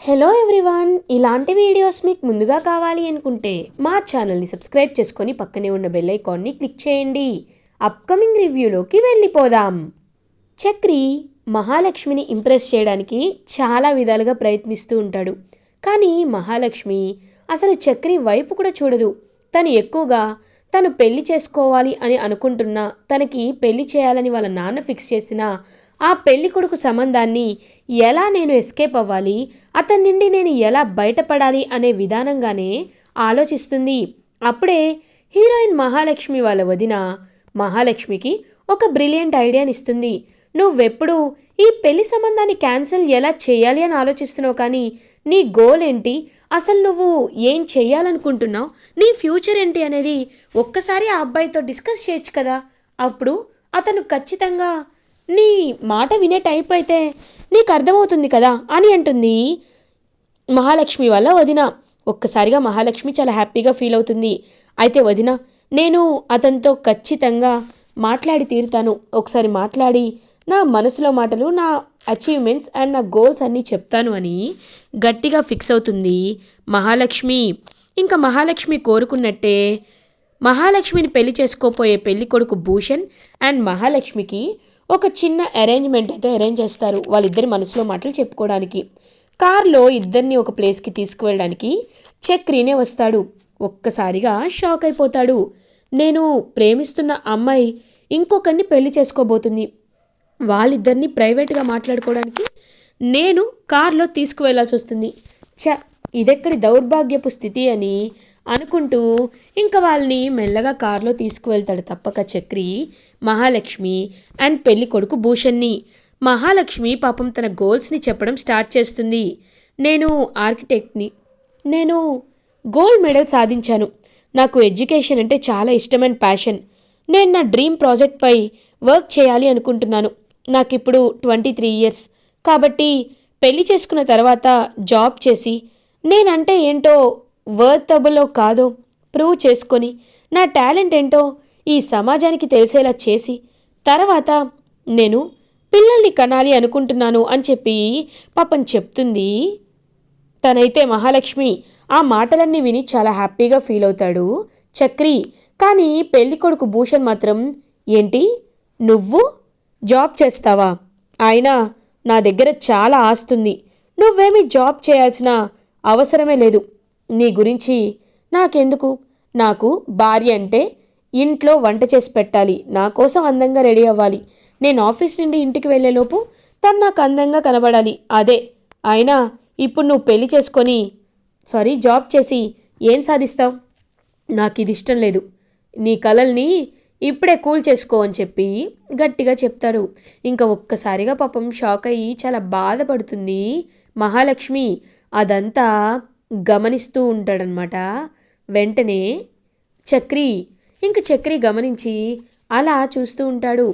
Hello everyone, ఇలాంటి videos మీకు ముందుగా కావాలి అనుకుంటే మా ఛానల్ని సబ్స్క్రైబ్ చేసుకొని పక్కనే ఉన్న బెల్ ఐకాన్ని క్లిక్ చేయండి. అప్కమింగ్ రివ్యూలోకి వెళ్ళిపోదాం. చక్రి మహాలక్ష్మిని ఇంప్రెస్ చేయడానికి చాలా విధాలుగా ప్రయత్నిస్తూ ఉంటాడు. కానీ మహాలక్ష్మి అసలు చక్రి వైపు కూడా చూడదు. తను ఎక్కువగా తను పెళ్లి చేసుకోవాలి అని అనుకుంటున్నా, తనకి పెళ్లి చేయాలని వాళ్ళ నాన్న ఫిక్స్ చేసిన ఆ పెళ్లి కొడుకు సంబంధాన్ని ఎలా నేను ఎస్కేప్ అవ్వాలి, అతని నుండి నేను ఎలా బయటపడాలి అనే విధానంగానే ఆలోచిస్తుంది. అప్పుడే హీరోయిన్ మహాలక్ష్మి వాళ్ళ వదిన మహాలక్ష్మికి ఒక బ్రిలియంట్ ఐడియాని ఇస్తుంది. నువ్వెప్పుడు ఈ పెళ్లి సంబంధాన్ని క్యాన్సిల్ ఎలా చేయాలి అని ఆలోచిస్తున్నావు, కానీ నీ గోల్ ఏంటి, అసలు నువ్వు ఏం చెయ్యాలనుకుంటున్నావు, నీ ఫ్యూచర్ ఏంటి అనేది ఒక్కసారి ఆ అబ్బాయితో డిస్కస్ చేయొచ్చు కదా. అప్పుడు అతను ఖచ్చితంగా నీ మాట వినే టైప్ అయితే నీకు అర్థమవుతుంది కదా అని అంటుంది మహాలక్ష్మి వాళ్ళ వదిన. ఒక్కసారిగా మహాలక్ష్మి చాలా హ్యాపీగా ఫీల్ అవుతుంది. అయితే వదిన, నేను అతనితో ఖచ్చితంగా మాట్లాడి తీరుతాను. ఒకసారి మాట్లాడి నా మనసులో మాటలు, నా అచీవ్మెంట్స్ అండ్ నా గోల్స్ అన్నీ చెప్తాను అని గట్టిగా ఫిక్స్ అవుతుంది మహాలక్ష్మి. ఇంకా మహాలక్ష్మి కోరుకున్నట్టే మహాలక్ష్మిని పెళ్లి చేసుకోపోయే పెళ్లి కొడుకు భూషణ్ అండ్ మహాలక్ష్మికి ఒక చిన్న అరేంజ్మెంట్ అయితే అరేంజ్ చేస్తారు, వాళ్ళిద్దరి మనసులో మాటలు చెప్పుకోవడానికి. కార్లో ఇద్దరిని ఒక ప్లేస్కి తీసుకువెళ్ళడానికి చక్రీనే వస్తాడు. ఒక్కసారిగా షాక్ అయిపోతాడు. నేను ప్రేమిస్తున్న అమ్మాయి ఇంకొకరిని పెళ్లి చేసుకోబోతుంది, వాళ్ళిద్దరిని ప్రైవేట్గా మాట్లాడుకోవడానికి నేను కార్లో తీసుకువెళ్లాల్సి వస్తుంది. ఇదెక్కడి దౌర్భాగ్యపు స్థితి అని అనుకుంటూ ఇంకా వాళ్ళని మెల్లగా కారులో తీసుకువెళ్తాడు తప్పక చక్రి, మహాలక్ష్మి అండ్ పెళ్లి కొడుకు భూషణ్ని. మహాలక్ష్మి పాపం తన గోల్స్ని చెప్పడం స్టార్ట్ చేస్తుంది. నేను ఆర్కిటెక్ట్ని, నేను గోల్డ్ మెడల్ సాధించాను, నాకు ఎడ్యుకేషన్ అంటే చాలా ఇష్టమైన ప్యాషన్, నేను నా డ్రీమ్ ప్రాజెక్ట్పై వర్క్ చేయాలి అనుకుంటున్నాను, నాకు ఇప్పుడు 23 ఇయర్స్, కాబట్టి పెళ్లి చేసుకున్న తర్వాత జాబ్ చేసి నేనంటే ఏంటో వర్తబులో కాదో ప్రూవ్ చేసుకొని నా టాలెంట్ ఏంటో ఈ సమాజానికి తెలిసేలా చేసి తర్వాత నేను పిల్లల్ని కనాలి అనుకుంటున్నాను అని చెప్పి పాపం చెప్తుంది. తనైతే మహాలక్ష్మి ఆ మాటలన్నీ విని చాలా హ్యాపీగా ఫీల్ అవుతాడు చక్రి. కానీ పెళ్లి కొడుకు భూషణ్ మాత్రం, ఏంటి నువ్వు జాబ్ చేస్తావా, అయినా నా దగ్గర చాలా ఆస్తుంది, నువ్వేమీ జాబ్ చేయాల్సిన అవసరమే లేదు, నీ గురించి నాకెందుకు, నాకు భార్య అంటే ఇంట్లో వంట చేసి పెట్టాలి, నా కోసం అందంగా రెడీ అవ్వాలి, నేను ఆఫీస్ నుండి ఇంటికి వెళ్ళేలోపు తను నాకు అందంగా కనబడాలి, అదే. అయినా ఇప్పుడు నువ్వు పెళ్లి చేసుకొని జాబ్ చేసి ఏం సాధిస్తావు, నాకు ఇది ఇష్టం లేదు, నీ కలల్ని ఇప్పుడే కూల్ చేసుకో అని చెప్పి గట్టిగా చెప్తాడు. ఇంకా ఒక్కసారిగా పాపం షాక్ అయ్యి చాలా బాధపడుతుంది మహాలక్ష్మి. అదంతా గమనిస్తూ ఉంటాడనమాట వెంటనే చక్రి. చక్రి గమనించి అలా చూస్తూ ఉంటాడు.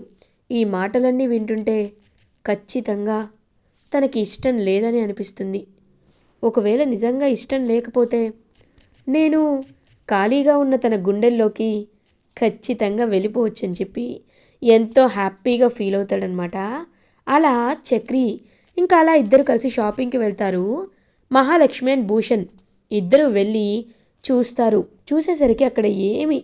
ఈ మాటలన్నీ వింటుంటే ఖచ్చితంగా తనకి ఇష్టం లేదని అనిపిస్తుంది. ఒకవేళ నిజంగా ఇష్టం లేకపోతే నేను ఖాళీగా ఉన్న తన గుండెల్లోకి ఖచ్చితంగా వెళ్ళిపోవచ్చని చెప్పి ఎంతో హ్యాపీగా ఫీల్ అవుతాడనమాట. అలా చక్రి అలా ఇద్దరు కలిసి షాపింగ్కి వెళ్తారు. మహాలక్ష్మి అండ్ భూషణ్ ఇద్దరు వెళ్ళి చూస్తారు. చూసేసరికి అక్కడ ఏమి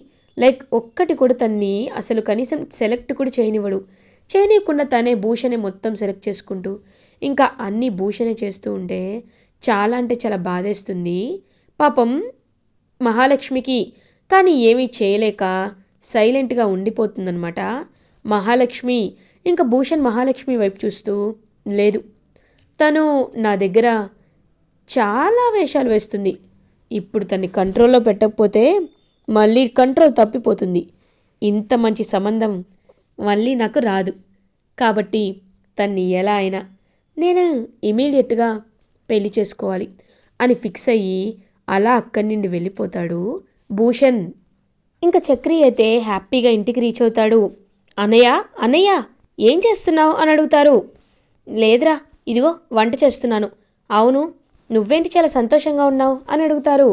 ఒక్కటి కూడా తన్ని అసలు కనీసం సెలెక్ట్ కూడా చేయనివ్వకుండా తనే భూషణే మొత్తం సెలెక్ట్ చేసుకుంటూ అన్నీ భూషణే చేస్తూ ఉంటే చాలా అంటే చాలా బాధేస్తుంది పాపం మహాలక్ష్మికి. కానీ ఏమీ చేయలేక సైలెంట్గా ఉండిపోతుందన్నమాట మహాలక్ష్మి. భూషణ్ మహాలక్ష్మి వైపు చూస్తూ, లేదు, తను నా దగ్గర చాలా వేషాలు వేస్తుంది, ఇప్పుడు తన్ని కంట్రోల్లో పెట్టకపోతే మళ్ళీ కంట్రోల్ తప్పిపోతుంది, ఇంత మంచి సంబంధం మళ్ళీ నాకు రాదు, కాబట్టి తన్ని ఎలా అయినా నేను ఇమీడియట్గా పెళ్లి చేసుకోవాలి అని ఫిక్స్ అయ్యి అలా అక్కడి నుండి వెళ్ళిపోతాడు భూషణ్. చక్రి అయితే హ్యాపీగా ఇంటికి రీచ్ అవుతాడు. అన్నయ్య అన్నయ్య ఏం చేస్తున్నావు అని అడుగుతారు. లేదురా, ఇదిగో వంట చేస్తున్నాను. అవును, నువ్వేంటి చాలా సంతోషంగా ఉన్నావు అని అడుగుతారు.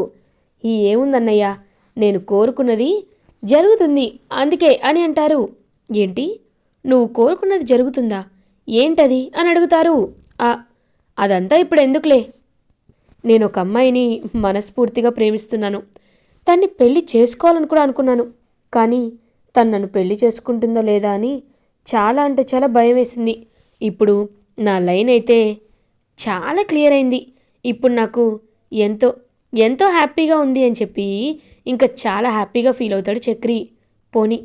ఏముందన్నయ్య, నేను కోరుకున్నది జరుగుతుంది అందుకే అని అంటారు. ఏంటి, నువ్వు కోరుకున్నది జరుగుతుందా, ఏంటది అని అడుగుతారు. అదంతా ఇప్పుడు ఎందుకులే, నేను ఒక అమ్మాయిని మనస్ఫూర్తిగా ప్రేమిస్తున్నాను. తన్ని పెళ్లి చేసుకోవాలని కూడా అనుకున్నాను. కానీ తను నన్ను పెళ్లి చేసుకుంటుందో లేదా అని చాలా అంటే చాలా భయం వేసింది. ఇప్పుడు నా లైన్ అయితే చాలా క్లియర్ అయింది. ఇప్పుడు నాకు ఎంతో ఎంతో హ్యాపీగా ఉంది అని చెప్పి ఇంకా చాలా హ్యాపీగా ఫీల్ అవుతాడు చక్రి. పోనీ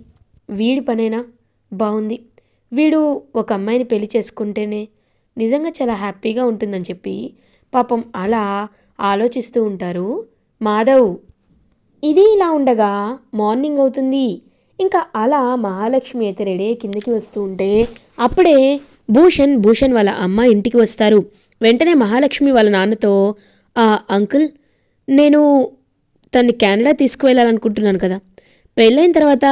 వీడి పనైనా బాగుంది, వీడు ఒక అమ్మాయిని పెళ్లి చేసుకుంటేనే నిజంగా చాలా హ్యాపీగా ఉంటుందని చెప్పి పాపం అలా ఆలోచిస్తూ ఉంటారు మాధవ్. ఇది ఇలా ఉండగా మార్నింగ్ అవుతుంది. ఇంకా అలా మహాలక్ష్మి అయితే రెడీ అయ్యి కిందకి వస్తూ ఉంటే అప్పుడే భూషణ్ వాళ్ళ అమ్మ ఇంటికి వస్తారు. వెంటనే మహాలక్ష్మి వాళ్ళ నాన్నతో, అంకుల్, నేను తన్ని కెనడా తీసుకువెళ్ళాలనుకుంటున్నాను కదా. పెళ్ళైన తర్వాత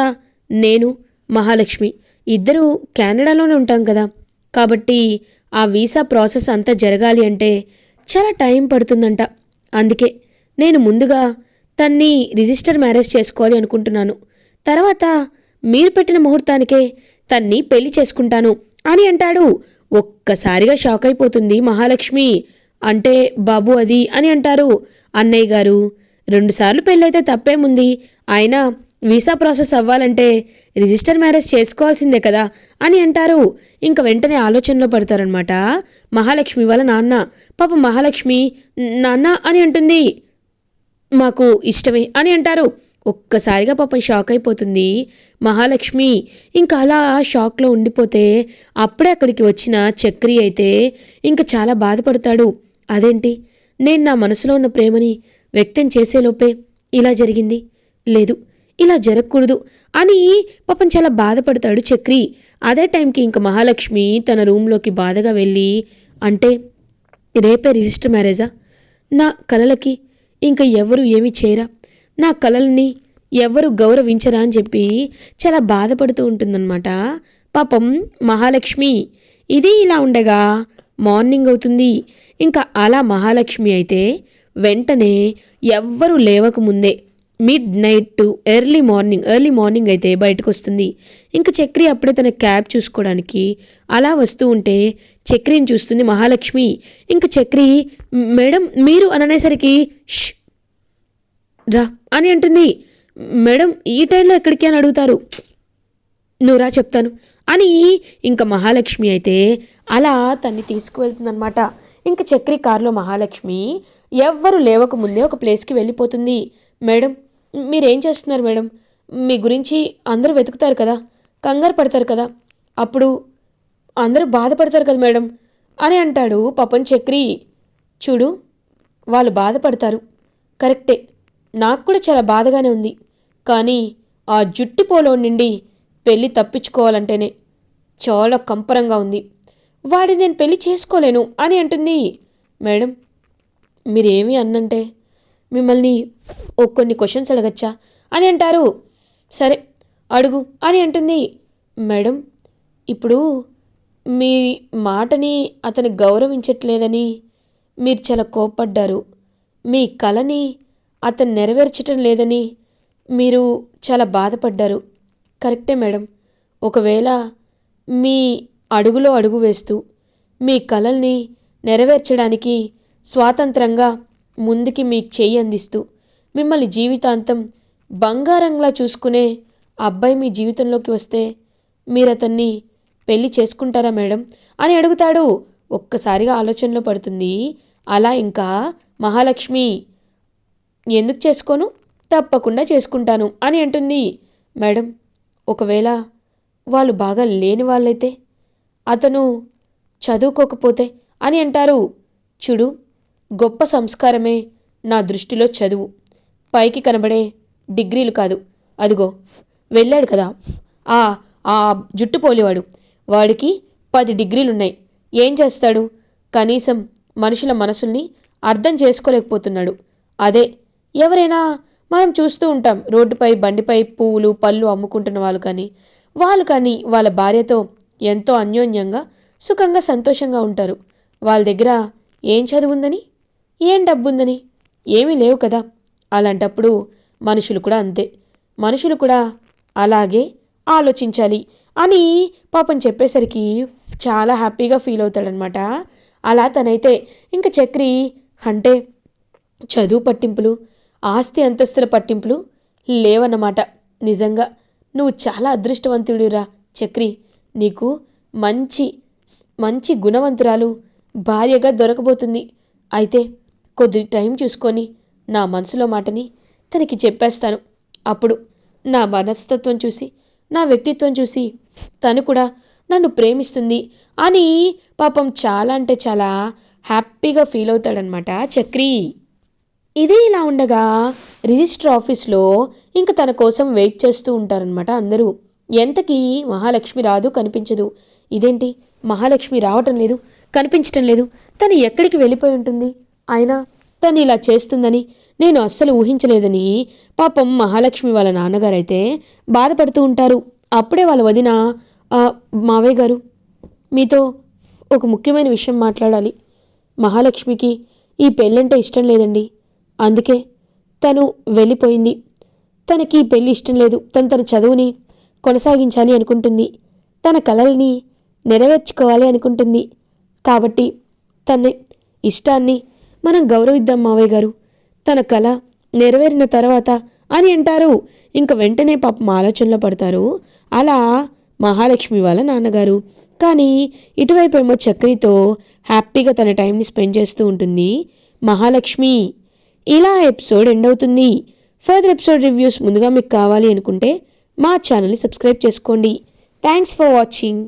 నేను మహాలక్ష్మి ఇద్దరు కెనడాలోనే ఉంటాం కదా. కాబట్టి ఆ వీసా ప్రాసెస్ అంతా జరగాలి అంటే చాలా టైం పడుతుందంట. అందుకే నేను ముందుగా తన్ని రిజిస్టర్ మ్యారేజ్ చేసుకోవాలి అనుకుంటున్నాను. తర్వాత మీరు పెట్టిన ముహూర్తానికే తన్ని పెళ్లి చేసుకుంటాను అని అంటాడు. ఒక్కసారిగా షాక్ అయిపోతుంది మహాలక్ష్మి. అంటే బాబు అది అని అంటారు. అన్నయ్య గారు, 2 సార్లు పెళ్ళైతే తప్పేముంది, అయినా వీసా ప్రాసెస్ అవ్వాలంటే రిజిస్టర్ మ్యారేజ్ చేసుకోవాల్సిందే కదా అని అంటారు. ఇంక వెంటనే ఆలోచనలో పడతారనమాట మహాలక్ష్మి వాళ్ళ నాన్న. పాపం మహాలక్ష్మి నాన్న అని అంటుంది. మాకు ఇష్టమే అని అంటారు. ఒక్కసారిగా పాపం షాక్ అయిపోతుంది మహాలక్ష్మి. ఇంకా అలా షాక్లో ఉండిపోతే అప్పుడే అక్కడికి వచ్చిన చక్రి అయితే ఇంకా చాలా బాధపడతాడు. అదేంటి, నేను నా మనసులో ఉన్న ప్రేమని వ్యక్తం చేసేలోపే ఇలా జరిగింది, లేదు ఇలా జరగకూడదు అని పాపం చాలా బాధపడతాడు చక్రి. అదే టైంకి ఇంకా మహాలక్ష్మి తన రూమ్లోకి బాధగా వెళ్ళి, అంటే రేపే రిజిస్టర్ మ్యారేజా? నా కలలకి ఇంకా ఎవరు ఏమీ చేయరా? నా కలల్ని ఎవరు గౌరవించరా అని చెప్పి చాలా బాధపడుతూ ఉంటుందన్నమాట పాపం మహాలక్ష్మి. ఇది ఇలా ఉండగా మార్నింగ్ అవుతుంది. ఇంకా అలా మహాలక్ష్మి అయితే వెంటనే ఎవ్వరూ లేవకముందే మిడ్-నైట్ టు ఎర్లీ మార్నింగ్ అయితే బయటకు వస్తుంది. ఇంకా చక్రి అప్పుడే తన క్యాబ్ చూసుకోవడానికి అలా వస్తూ ఉంటే చక్రిని చూస్తుంది మహాలక్ష్మి. ఇంకా చక్రి, మేడం మీరు అని అనేసరికి ష్ రా అని అంటుంది. మేడం ఈ టైంలో ఎక్కడికి అని అడుగుతారు. నువ్వు రా చెప్తాను అని ఇంకా మహాలక్ష్మి అయితే అలా తన్ని తీసుకువెళ్తుందనమాట. ఇంకా చక్రి కారులో మహాలక్ష్మి ఎవ్వరు లేవకముందే ఒక ప్లేస్కి వెళ్ళిపోతుంది. మేడం మీరేం చేస్తున్నారు మేడం? మీ గురించి అందరూ వెతుకుతారు కదా, కంగారు పడతారు కదా, అప్పుడు అందరూ బాధపడతారు కదా మేడం అని అంటాడు పాపం చక్రి. చూడు, వాళ్ళు బాధపడతారు కరెక్టే, నాకు కూడా చాలా బాధగానే ఉంది. కానీ ఆ జుట్టు పోలో నుండి పెళ్ళి తప్పించుకోవాలంటేనే చాలా కంపరంగా ఉంది. వాడిని నేను పెళ్లి చేసుకోలేను అని అంటుంది. మేడం మీరేమీ అన్నంటే మిమ్మల్ని కొన్ని క్వశ్చన్స్ అడగచ్చా అని అంటారు. సరే అడుగు అని అంటుంది. మేడం ఇప్పుడు మీ మాటని అతను గౌరవించట్లేదని మీరు చాలా కోప్పడ్డారు. మీ కలని అతను నెరవేర్చటం లేదని మీరు చాలా బాధపడ్డారు. కరెక్టే మేడం. ఒకవేళ మీ అడుగులో అడుగు వేస్తూ మీ కలల్ని నెరవేర్చడానికి స్వాతంత్రంగా ముందుకి మీకు చెయ్యి అందిస్తూ మిమ్మల్ని జీవితాంతం బంగారంలా చూసుకునే అబ్బాయి మీ జీవితంలోకి వస్తే మీరు అతన్ని పెళ్లి చేసుకుంటారా మేడం అని అడుగుతాడు. ఒక్కసారిగా ఆలోచనలో పడుతుంది. అలా ఇంకా మహాలక్ష్మి, ఎందుకు చేసుకోను, తప్పకుండా చేసుకుంటాను అని అంటుంది. మేడం ఒకవేళ వాళ్ళు బాగా లేని వాళ్ళైతే, అతను చదువుకోకపోతే అని అంటారు. చూడు, గొప్ప సంస్కారమే నా దృష్టిలో చదువు, పైకి కనబడే డిగ్రీలు కాదు. అదిగో వెళ్ళాడు కదా ఆ ఆ జుట్టు పోలివాడు, వాడికి 10 డిగ్రీలున్నాయి. ఏం చేస్తాడు? కనీసం మనుషుల మనసుల్ని అర్థం చేసుకోలేకపోతున్నాడు. అదే ఎవరైనా మనం చూస్తూ ఉంటాం, రోడ్డుపై బండిపై పువ్వులు పళ్ళు అమ్ముకుంటున్న వాళ్ళు కానీ వాళ్ళ భార్యతో ఎంతో అన్యోన్యంగా సుఖంగా సంతోషంగా ఉంటారు. వాళ్ళ దగ్గర ఏం చదువుందని, ఏం డబ్బుందని ఏమీ లేవు కదా. అలాంటప్పుడు మనుషులు కూడా అంతే, మనుషులు కూడా అలాగే ఆలోచించాలి అని పాపం చెప్పేసరికి చాలా హ్యాపీగా ఫీల్ అవుతాడనమాట. అలా తనైతే ఇంకా చక్రి, అంటే చదువు పట్టింపులు, ఆస్తి అంతస్తుల పట్టింపులు లేవన్నమాట. నిజంగా నువ్వు చాలా అదృష్టవంతుడిరా చక్రి. నీకు మంచి మంచి గుణవంతురాలు భార్యగా దొరకబోతుంది. అయితే కొద్ది టైం చూసుకొని నా మనసులో మాటని తనకి చెప్పేస్తాను. అప్పుడు నా మనస్తత్వం చూసి, నా వ్యక్తిత్వం చూసి తను కూడా నన్ను ప్రేమిస్తుంది అని పాపం చాలా అంటే చాలా హ్యాపీగా ఫీల్ అవుతాడనమాట చక్రి. ఇది ఇలా ఉండగా రిజిస్టర్ ఆఫీస్లో ఇంక తన కోసం వెయిట్ చేస్తూ ఉంటారనమాట అందరూ. ఎంతకీ మహాలక్ష్మి రాదు, కనిపించదు. ఇదేంటి మహాలక్ష్మి రావటం లేదు, కనిపించటం లేదు, తను ఎక్కడికి వెళ్ళిపోయి ఉంటుంది, అయినా తను ఇలా చేస్తుందని నేను అస్సలు ఊహించలేదని పాపం మహాలక్ష్మి వాళ్ళ నాన్నగారైతే బాధపడుతూ ఉంటారు. అప్పుడే వాళ్ళ వదిన, మావయ్య గారు మీతో ఒక ముఖ్యమైన విషయం మాట్లాడాలి. మహాలక్ష్మికి ఈ పెళ్ళంటే ఇష్టం లేదండి, అందుకే తను వెళ్ళిపోయింది. తనకి ఈ పెళ్ళి ఇష్టం లేదు. తన చదువుని కొనసాగించాలి అనుకుంటుంది, తన కలల్ని నెరవేర్చుకోవాలి అనుకుంటుంది. కాబట్టి తన ఇష్టాన్ని మనం గౌరవిద్దాం మావయ్య గారు, తన కళ నెరవేరిన తర్వాత అని అంటారు. ఇంక వెంటనే పాపం ఆలోచనలో పడతారు అలా మహాలక్ష్మి వాళ్ళ నాన్నగారు. కానీ ఇటువైపు ఏమో చక్రితో హ్యాపీగా తన టైంని స్పెండ్ చేస్తూ ఉంటుంది మహాలక్ష్మి. ఇలా ఎపిసోడ్ ఎండ్ అవుతుంది. ఫర్దర్ ఎపిసోడ్ రివ్యూస్ ముందుగా మీకు కావాలి అనుకుంటే మా ఛానల్ని సబ్స్క్రైబ్ చేసుకోండి. Thanks for watching.